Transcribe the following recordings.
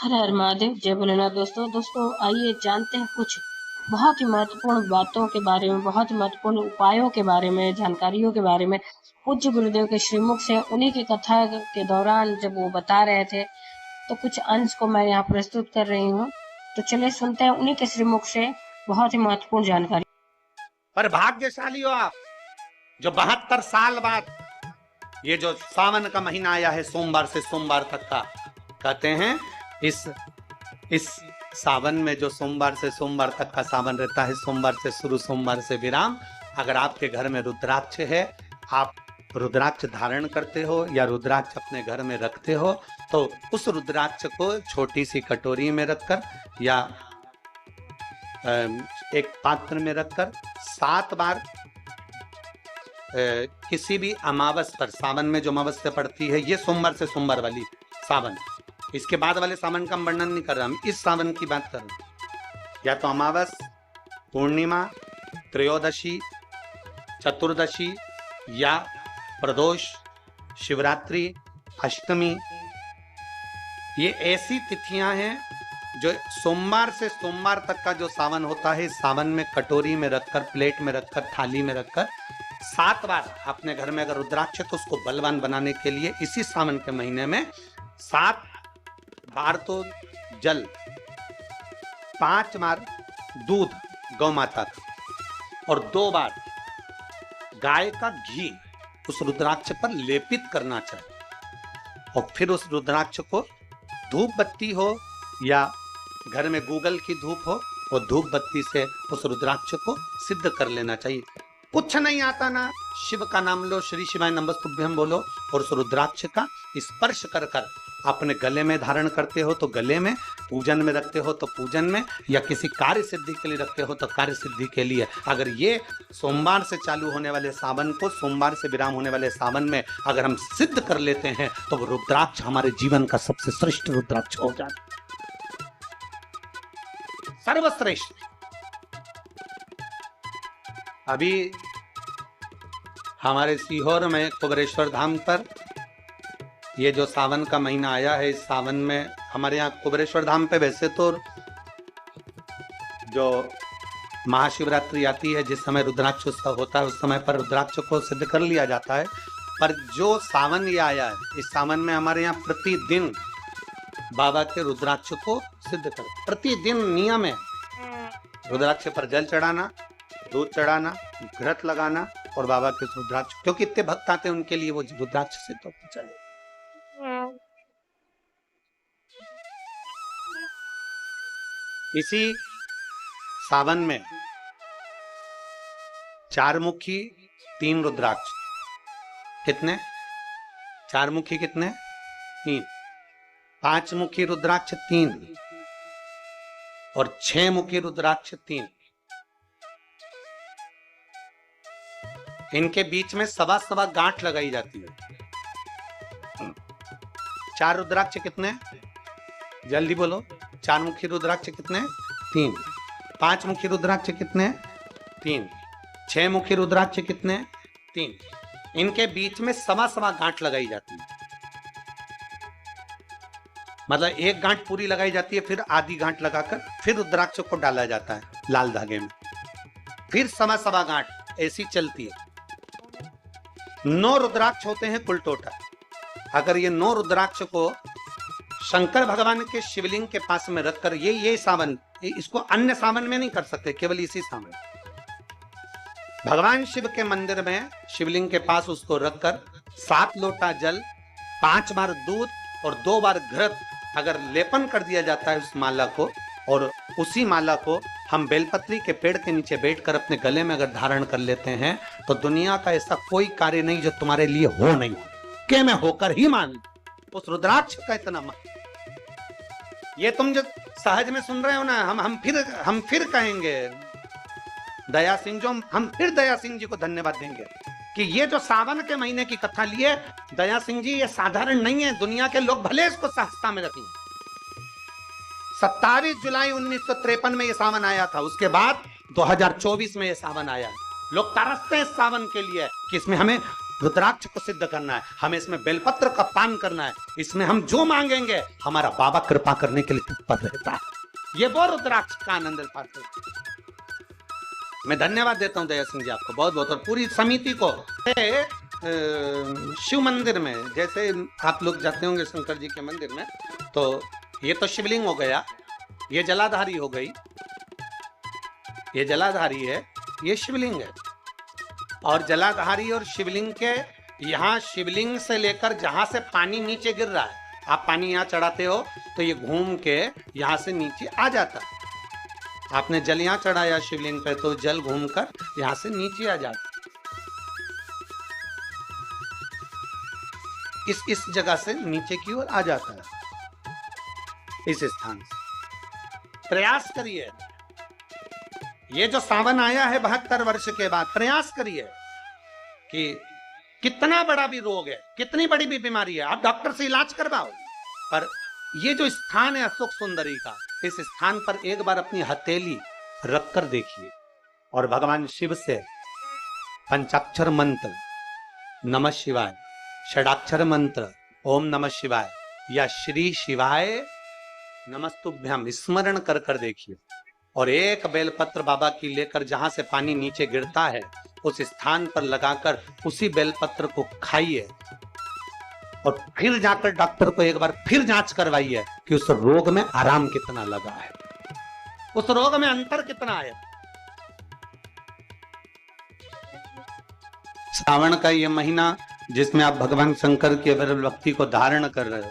हर हर महादेव, जय भोलेनाथ। दोस्तों आइए जानते हैं कुछ बहुत ही महत्वपूर्ण बातों के बारे में, बहुत ही महत्वपूर्ण उपायों के बारे में, जानकारियों के बारे में। पूज्य गुरुदेव के श्रीमुख से उन्हीं की कथा के दौरान जब वो बता रहे थे, तो कुछ अंश को मैं यहाँ प्रस्तुत कर रही हूँ। तो चलिए सुनते हैं उन्हीं के श्रीमुख से बहुत ही महत्वपूर्ण जानकारी। पर भाग्यशाली हो आप जो 72 साल बाद ये जो सावन का महीना आया है, सोमवार से सोमवार तक का, कहते हैं इस सावन में जो सोमवार से सोमवार तक का सावन रहता है, सोमवार से शुरू सोमवार से विराम। अगर आपके घर में रुद्राक्ष है, आप रुद्राक्ष धारण करते हो या रुद्राक्ष अपने घर में रखते हो, तो उस रुद्राक्ष को छोटी सी कटोरी में रखकर या एक पात्र में रखकर 7 बार किसी भी अमावस पर, सावन में जो अमावस्या पड़ती है, ये सोमवार से सोमवार वाली सावन, इसके बाद वाले सावन का हम वर्णन नहीं कर रहा, हम इस सावन की बात कर रहे हैं। या तो अमावस, पूर्णिमा, त्रयोदशी, चतुर्दशी या प्रदोष, शिवरात्रि, अष्टमी, ये ऐसी तिथियां हैं जो सोमवार से सोमवार तक का जो सावन होता है, सावन में कटोरी में रखकर, प्लेट में रखकर, थाली में रखकर 7 बार अपने घर में अगर रुद्राक्ष है तो उसको बलवान बनाने के लिए इसी सावन के महीने में 7 बार तो जल, 5 बार दूध गौ माता का और 2 बार गाय का घी उस रुद्राक्ष पर लेपित करना चाहिए। और फिर उस रुद्राक्ष को धूप बत्ती हो या घर में गूगल की धूप हो, और धूप बत्ती से उस रुद्राक्ष को सिद्ध कर लेना चाहिए। कुछ नहीं आता ना, शिव का नाम लो, श्री शिवाय नमस्तुभ्यं बोलो, और उस रुद्राक्ष का स्पर्श कर कर अपने गले में धारण करते हो तो गले में, पूजन में रखते हो तो पूजन में, या किसी कार्य सिद्धि के लिए रखते हो तो कार्य सिद्धि के लिए। अगर ये सोमवार से चालू होने वाले सावन को, सोमवार से विराम होने वाले सावन में अगर हम सिद्ध कर लेते हैं तो वो रुद्राक्ष हमारे जीवन का सबसे श्रेष्ठ रुद्राक्ष हो जाता, सर्वश्रेष्ठ। अभी हमारे सीहोर में कुबेरेश्वर धाम पर ये जो सावन का महीना आया है, इस सावन में हमारे यहाँ कुबेरेश्वर धाम पे वैसे तो जो महाशिवरात्रि आती है, जिस समय रुद्राक्ष उत्सव होता है, उस समय पर रुद्राक्ष को सिद्ध कर लिया जाता है। पर जो सावन ये आया है, इस सावन में हमारे यहाँ प्रतिदिन बाबा के रुद्राक्ष को सिद्ध कर, प्रतिदिन नियम है रुद्राक्ष पर जल चढ़ाना, दूध चढ़ाना, घृत लगाना और बाबा के रुद्राक्ष, क्योंकि इतने भक्त आते हैं उनके लिए वो रुद्राक्ष से तो चले। इसी सावन में 4 मुखी 3 रुद्राक्ष, कितने? 4 मुखी कितने? 3। 5 मुखी रुद्राक्ष 3 और 6 मुखी रुद्राक्ष 3। इनके बीच में सवा गांठ लगाई जाती है। 4 रुद्राक्ष कितने? जल्दी बोलो। 4 मुखी रुद्राक्ष कितने? 3। 5 मुखी रुद्राक्ष कितने? 3। 6 मुखी रुद्राक्ष कितने? 3। इनके बीच में सवा गांठ लगाई जाती है। मतलब एक गांठ पूरी लगाई जाती है, फिर आधी गांठ लगाकर फिर रुद्राक्ष को डाला जाता है लाल धागे में, फिर सवा गांठ ऐसी चलती है। 9 रुद्राक्ष होते हैं कुल टोटल। अगर ये 9 रुद्राक्ष को शंकर भगवान के शिवलिंग के पास में रखकर, ये सावन, इसको अन्य सावन में नहीं कर सकते, केवल इसी सावन भगवान शिव के मंदिर में शिवलिंग के पास उसको रखकर 7 लोटा जल, 5 बार दूध और 2 बार घृत अगर लेपन कर दिया जाता है उस माला को, और उसी माला को हम बेलपत्री के पेड़ के नीचे बैठकर अपने गले में अगर धारण कर लेते हैं, तो दुनिया का ऐसा कोई कार्य नहीं जो तुम्हारे लिए हो नहीं हो, कि मैं होकर ही मान उस रुद्राक्ष का इतना मान। ये तुम जो सहज में सुन रहे हो ना, हम फिर कहेंगे दया सिंह, जो हम फिर दया सिंह जी को धन्यवाद देंगे कि ये जो सावन के महीने की कथा लिए दया सिंह जी, ये साधारण नहीं है। दुनिया के लोग भले इसको सहजता में रखें। 27 जुलाई 1953 में ये सावन आया था, उसके बाद 2024 में ये सावन आया। लोग तरसते हैं सावन के लिए कि इसमें हमें रुद्राक्ष को सिद्ध करना है, हमें इसमें बेलपत्र का पान करना है, इसमें हम जो मांगेंगे हमारा बाबा कृपा करने के लिए तत्पर रहता है। ये वो रुद्राक्ष का आनंद पाते। मैं धन्यवाद देता हूं दया सिंह जी आपको बहुत बहुत और पूरी समिति को। शिव मंदिर में जैसे आप लोग जाते होंगे शंकर जी के मंदिर में, तो ये तो शिवलिंग हो गया, ये जलाधारी हो गई, ये जलाधारी है, ये शिवलिंग है। और जलाधारी और शिवलिंग के यहाँ शिवलिंग से लेकर जहां से पानी नीचे गिर रहा है, आप पानी यहाँ चढ़ाते हो तो ये घूम के यहाँ से नीचे आ जाता है। आपने जल यहाँ चढ़ाया शिवलिंग पे तो जल घूमकर यहाँ से नीचे आ जाता। इस जगह से नीचे की ओर आ जाता है। इस स्थान से प्रयास करिए। ये जो सावन आया है 72 वर्ष के बाद, प्रयास करिए कि कितना बड़ा भी रोग है, कितनी बड़ी भी बीमारी है, आप डॉक्टर से इलाज करवाओ, पर ये जो स्थान है अशोक सुंदरी का, इस स्थान पर एक बार अपनी हथेली रखकर देखिए और भगवान शिव से पंचाक्षर मंत्र नमः शिवाय, षडाक्षर मंत्र ओम नमः शिवाय या श्री शिवाय नमस्तुभ्यम स्मरण कर कर देखिए और एक बेलपत्र बाबा की लेकर जहां से पानी नीचे गिरता है उस स्थान पर लगाकर उसी बेलपत्र को खाइए और फिर जाकर डॉक्टर को एक बार फिर जांच करवाइए कि उस रोग में आराम कितना लगा है, उस रोग में अंतर कितना है। श्रावण का ये महीना जिसमें आप भगवान शंकर की अविरल भक्ति को धारण कर रहे हो,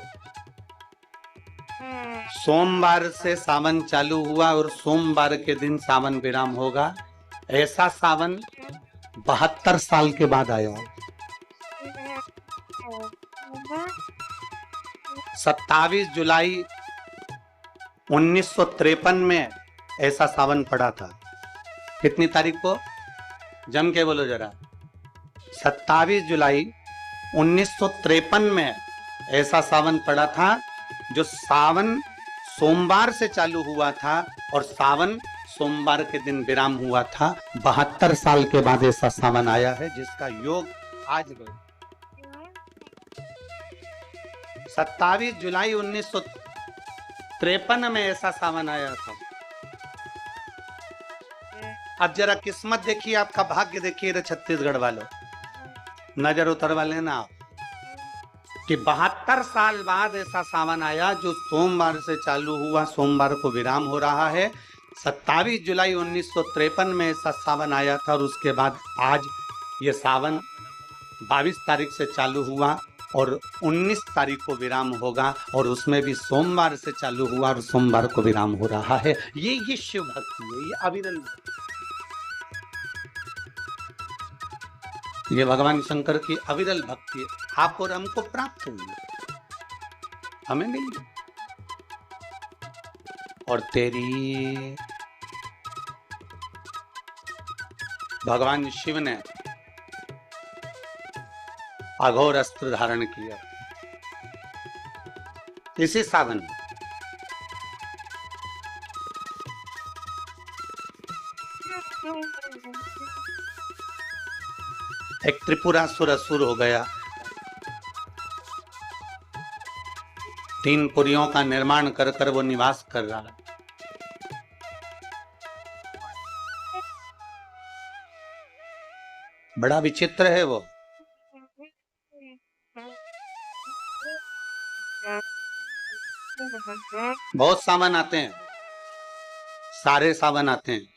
सोमवार से सावन चालू हुआ और सोमवार के दिन सावन विराम होगा। ऐसा सावन 72 साल के बाद आया। 27 जुलाई 1953 में ऐसा सावन पड़ा था। कितनी तारीख को? जम के बोलो जरा। 27 जुलाई 1953 में ऐसा सावन पड़ा था, जो सावन सोमवार से चालू हुआ था और सावन सोमवार के दिन विराम हुआ था। 72 साल के बाद ऐसा सावन आया है जिसका योग आज 27 जुलाई 1953 में ऐसा सावन आया था। अब जरा किस्मत देखिए, आपका भाग्य देखिए रे छत्तीसगढ़ वालों, नजर उतरवा लेना आप कि 72 साल बाद ऐसा सावन आया जो सोमवार से चालू हुआ, सोमवार को विराम हो रहा है। 27 जुलाई 1953 में ऐसा सावन आया था और उसके बाद आज ये सावन 22 तारीख से चालू हुआ और 19 तारीख को विराम होगा और उसमें भी सोमवार से चालू हुआ और सोमवार को विराम हो रहा है। ये शिव भक्ति है, ये अविरल, ये भगवान शंकर की अविरल भक्ति आपको और हमको प्राप्त हुई, हमें मिली। और तेरी भगवान शिव ने अघोर अस्त्र धारण किया इसी सावन में। एक त्रिपुरासुर असुर हो गया, 3 पुरियों का निर्माण कर कर वो निवास कर रहा है। बड़ा विचित्र है वो। बहुत सावन आते हैं, सारे सावन आते हैं।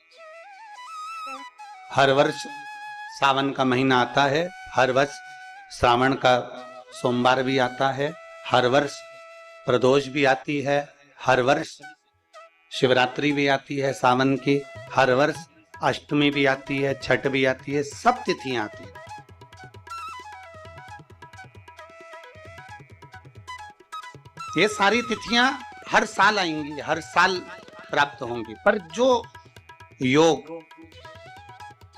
हर वर्ष सावन का महीना आता है, हर वर्ष श्रावण का सोमवार भी आता है, हर वर्ष प्रदोष भी आती है, हर वर्ष शिवरात्रि भी आती है सावन की, हर वर्ष अष्टमी भी आती है, छठ भी आती है, सब तिथियां आती है। ये सारी तिथियां हर साल आएंगी, हर साल प्राप्त होंगी, पर जो योग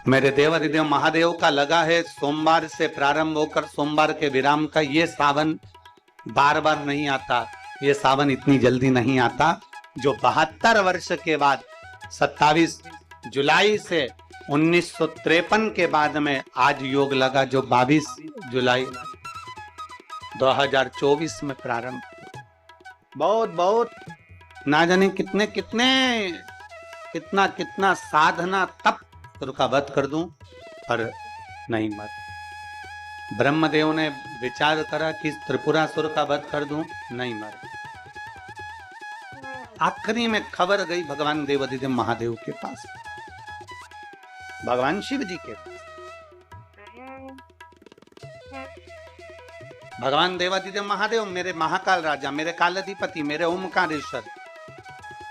मेरे देवाधिदेव महादेव का लगा है सोमवार से प्रारंभ होकर सोमवार के विराम का, ये सावन बार बार नहीं आता, ये सावन इतनी जल्दी नहीं आता। जो 72 वर्ष के बाद 27 जुलाई से 1953 के बाद में आज योग लगा जो 22 जुलाई 2024 में प्रारंभ। बहुत बहुत ना जाने कितने कितने कितना कितना साधना तप का वध कर दूं पर नहीं मर। ब्रह्मदेव ने विचार करा कि त्रिपुरासुर का वध कर दूं, नहीं मर। आखिरी में खबर गई भगवान देवादिदेव महादेव के पास, भगवान शिव जी के पास। भगवान देवादिदेव महादेव, मेरे महाकाल राजा, मेरे कालाधिपति, मेरे ओमकारेश्वर,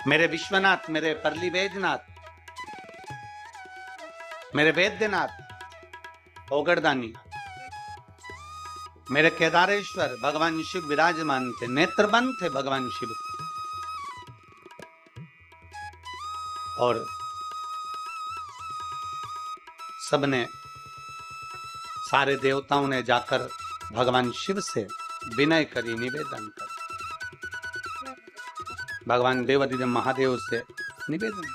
मेरे विश्वनाथ, मेरे परली वैद्यनाथ, मेरे वैद्यनाथ ओगरदानी, मेरे केदारेश्वर, भगवान शिव विराजमान थे, नेत्रबंद थे भगवान शिव। और सबने, सारे देवताओं ने जाकर भगवान शिव से विनय करी, निवेदन कर, भगवान देवादिदेव महादेव से निवेदन।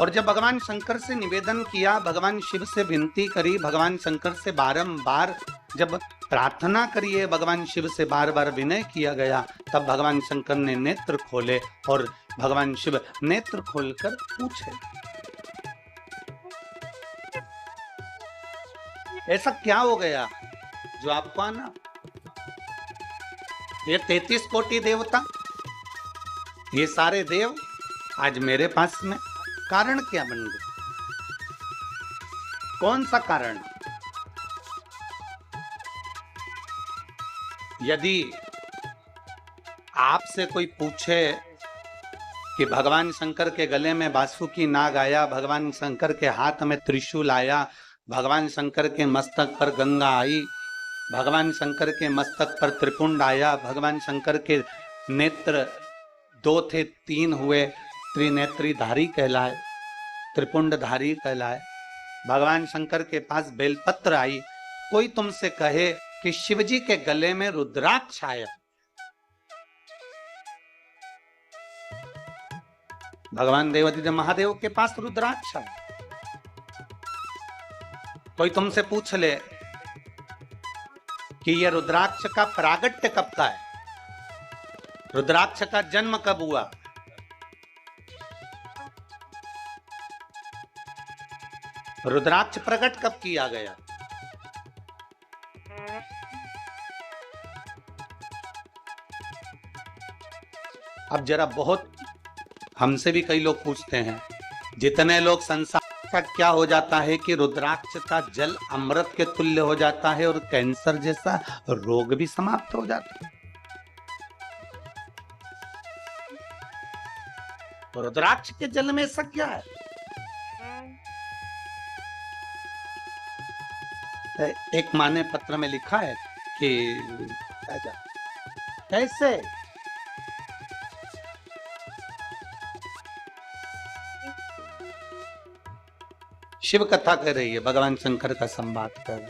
और जब भगवान शंकर से निवेदन किया, भगवान शिव से विनती करी, भगवान शंकर से बारंबार जब प्रार्थना करिए, भगवान शिव से बार बार विनय किया गया, तब भगवान शंकर ने नेत्र खोले और भगवान शिव नेत्र खोलकर पूछे, ऐसा क्या हो गया जो आपको आना? ये 33 कोटि देवता, ये सारे देव आज मेरे पास में, कारण क्या बन गए? कौन सा कारण? यदि आपसे कोई पूछे कि भगवान शंकर के गले में बासुकी नाग आया, भगवान शंकर के हाथ में त्रिशूल आया, भगवान शंकर के मस्तक पर गंगा आई, भगवान शंकर के मस्तक पर त्रिपुंड आया, भगवान शंकर के नेत्र 2 थे 3 हुए, त्रिनेत्रीधारी कहलाए, त्रिपुंडधारी कहलाए, भगवान शंकर के पास बेलपत्र आई, कोई तुमसे कहे कि शिवजी के गले में रुद्राक्ष आया, भगवान देवादिदेव महादेव के पास रुद्राक्ष आया, कोई तुमसे पूछ ले कि यह रुद्राक्ष का प्रागट्य कब का है, रुद्राक्ष का जन्म कब हुआ, रुद्राक्ष प्रकट कब किया गया? अब जरा बहुत हमसे भी कई लोग पूछते हैं, जितने लोग संसार का क्या हो जाता है कि रुद्राक्ष का जल अमृत के तुल्य हो जाता है और कैंसर जैसा रोग भी समाप्त हो जाता है। तो रुद्राक्ष के जल में ऐसा क्या है? एक माँ ने पत्र में लिखा है कि कैसे शिव कथा कर रही है, भगवान शंकर का संवाद कर,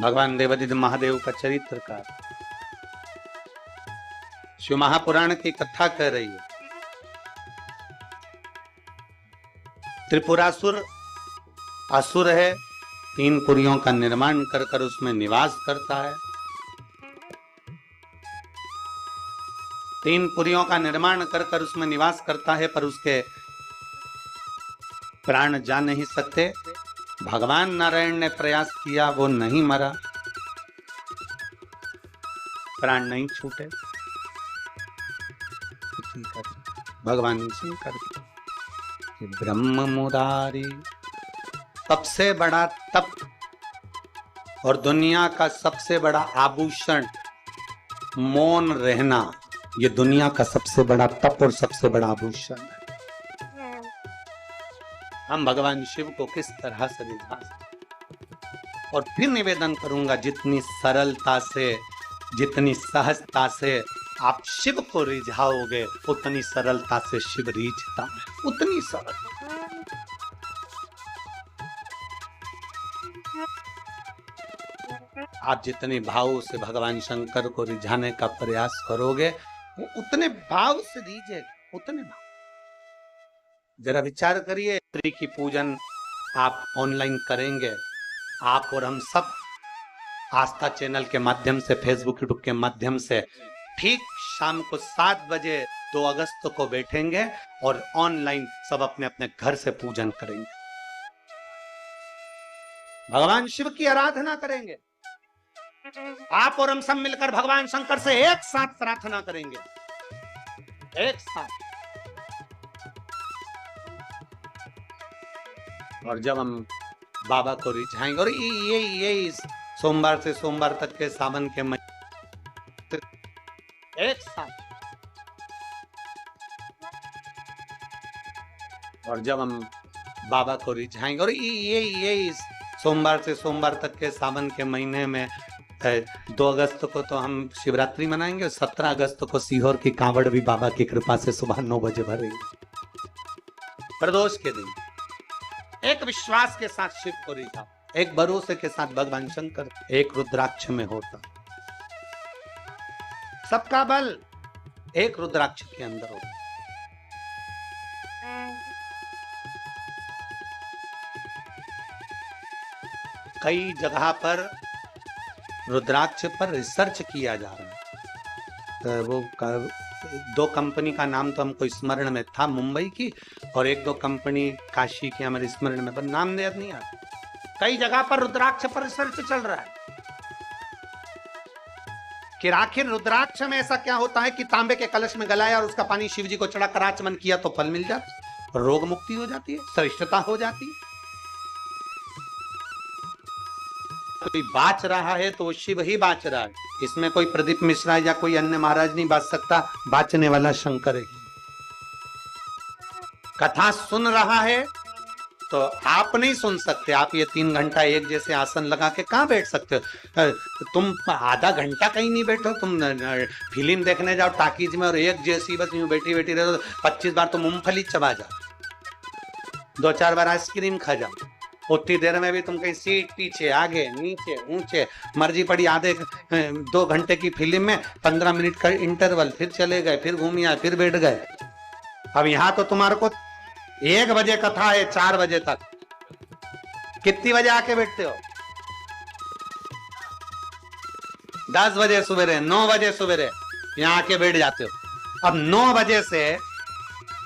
भगवान देवादिदेव महादेव का चरित्र का शिव महापुराण की कथा कर रही है। त्रिपुरासुर असुर है, 3 पुरियों का निर्माण कर कर उसमें निवास करता है, 3 पुरियों का निर्माण कर कर उसमें निवास करता है, पर उसके प्राण जा नहीं सकते। भगवान नारायण ने प्रयास किया, वो नहीं मरा, प्राण नहीं छूटे। भगवान शंकर ब्रह्म मुरारी, सबसे बड़ा तप और दुनिया का सबसे बड़ा आभूषण मौन रहना, ये दुनिया का सबसे बड़ा तप और सबसे बड़ा आभूषण है। हम भगवान शिव को किस तरह से रिझा सकते? और फिर निवेदन करूंगा, जितनी सरलता से, जितनी सहजता से आप शिव को रिझाओगे, उतनी सरलता से शिव रिझता है, उतनी सरल। आप जितने भाव से भगवान शंकर को रिझाने का प्रयास करोगे, वो उतने भाव से रिझेगा, उतने भाव। जरा विचार करिए, शिवरात्रि की पूजन आप ऑनलाइन करेंगे, आप और हम सब आस्था चैनल के माध्यम से, फेसबुक यूट्यूब के माध्यम से ठीक शाम को 7 बजे 2 अगस्त को बैठेंगे और ऑनलाइन सब अपने अपने घर से पूजन करेंगे, भगवान शिव की आराधना करेंगे। आप और हम सब मिलकर भगवान शंकर से एक साथ प्रार्थना करेंगे, एक साथ। और जब हम बाबा को रिझाएंगे, और ये सोमवार से सोमवार तक के सावन के महीने एक साथ, और जब हम बाबा को रिझाएंगे, और ये सोमवार से सोमवार तक के सावन के महीने में 2 अगस्त को तो हम शिवरात्रि मनाएंगे, और 17 अगस्त को सीहोर की कांवड़ भी बाबा की कृपा से सुबह 9 बजे भरेंगे। प्रदोष के दिन एक विश्वास के साथ शिव को रिझा, एक भरोसे के साथ भगवान शंकर, एक रुद्राक्ष में होता, सबका बल एक रुद्राक्ष के अंदर होता। कई जगह पर रुद्राक्ष पर रिसर्च किया जा रहा है, तो वो 2 कंपनी का नाम तो हमको स्मरण में था, मुंबई की, और 1-2 कंपनी काशी की हमारे स्मरण में, पर नाम याद नहीं आता। कई जगह पर रुद्राक्ष पर रिसर्च चल रहा है कि आखिर रुद्राक्ष में ऐसा क्या होता है कि तांबे के कलश में गलाया और उसका पानी शिव जी को चढ़ाकर आचमन किया तो फल मिल जाता, रोग मुक्ति हो जाती है, श्रेष्ठता हो जाती है। कोई बाच रहा है तो वो शिव ही बाच रहा है, इसमें कोई प्रदीप मिश्रा या कोई अन्य महाराज नहीं बाच सकता, बाचने वाला शंकर है। कथा सुन रहा है तो आप नहीं सुन सकते, आप ये 3 घंटा एक जैसे आसन लगा के कहाँ बैठ सकते हो? तुम आधा घंटा कहीं नहीं बैठो, तुम फिल्म देखने जाओ टाकीज में और एक जैसी बस यूं बैठी बैठी रहो, 25 बार तो मूंगफली चबा जाओ, 2-4 बार आइसक्रीम खा जाओ, उतनी देर में भी तुम कहीं सीट पीछे आगे नीचे ऊंचे मर्जी पड़ी। आधे 2 घंटे की फिल्म में 15 मिनट का इंटरवल, फिर चले गए, फिर घूम आए, फिर बैठ गए। अब यहाँ तो तुम्हारे को 1 बजे कथा है, 4 बजे तक, कितनी बजे आके बैठते हो? 10 बजे सवेरे, 9 बजे सवेरे यहाँ आके बैठ जाते हो। अब 9 बजे से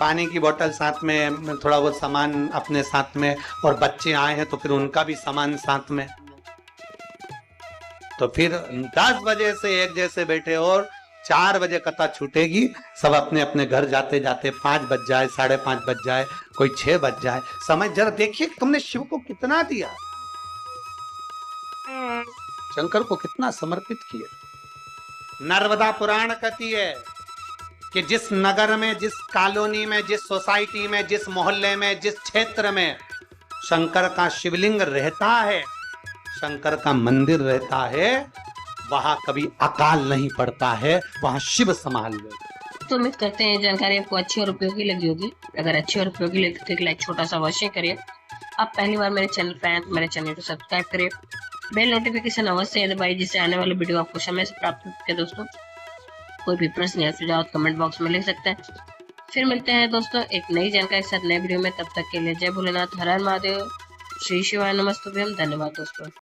पानी की बोतल साथ में, थोड़ा बहुत सामान अपने साथ में, और बच्चे आए हैं तो फिर उनका भी सामान साथ में, तो फिर 10 बजे से एक जैसे बैठे, और 4 बजे कथा छूटेगी, सब अपने अपने घर जाते जाते 5 बज जाए, 5:30 बज जाए, कोई 6 बज जाए। समझ जरा देखिए तुमने शिव को कितना दिया, शंकर को कितना समर्पित किया। नर्मदा पुराण कहती है कि जिस नगर में, जिस कॉलोनी में, जिस सोसाइटी में, जिस मोहल्ले में, जिस क्षेत्र में शंकर का शिवलिंग रहता है, शंकर का मंदिर रहता है, वहां कभी अकाल नहीं पड़ता है, वहां शिव संभाल ले। तो उम्मीद करते हैं जानकारी आपको अच्छी और उपयोगी लगी होगी। अगर अच्छी और उपयोगी लगी तो एक लाइक छोटा सा अवश्य करिए। आप पहली बार मेरे चैनल पे आए तो मेरे चैनल को सब्सक्राइब करिए, बेल नोटिफिकेशन अवश्य दबाइए, जिससे आने वाले वीडियो आपको समय से प्राप्त हो सके। दोस्तों कोई भी प्रश्न या सुझाव कमेंट बॉक्स में लिख सकते हैं। फिर मिलते हैं दोस्तों एक नई जानकारी के साथ नए वीडियो में, तब तक के लिए जय भोलेनाथ, हर हर महादेव, श्री शिवाय नमस्तुभ्यम। धन्यवाद दोस्तों।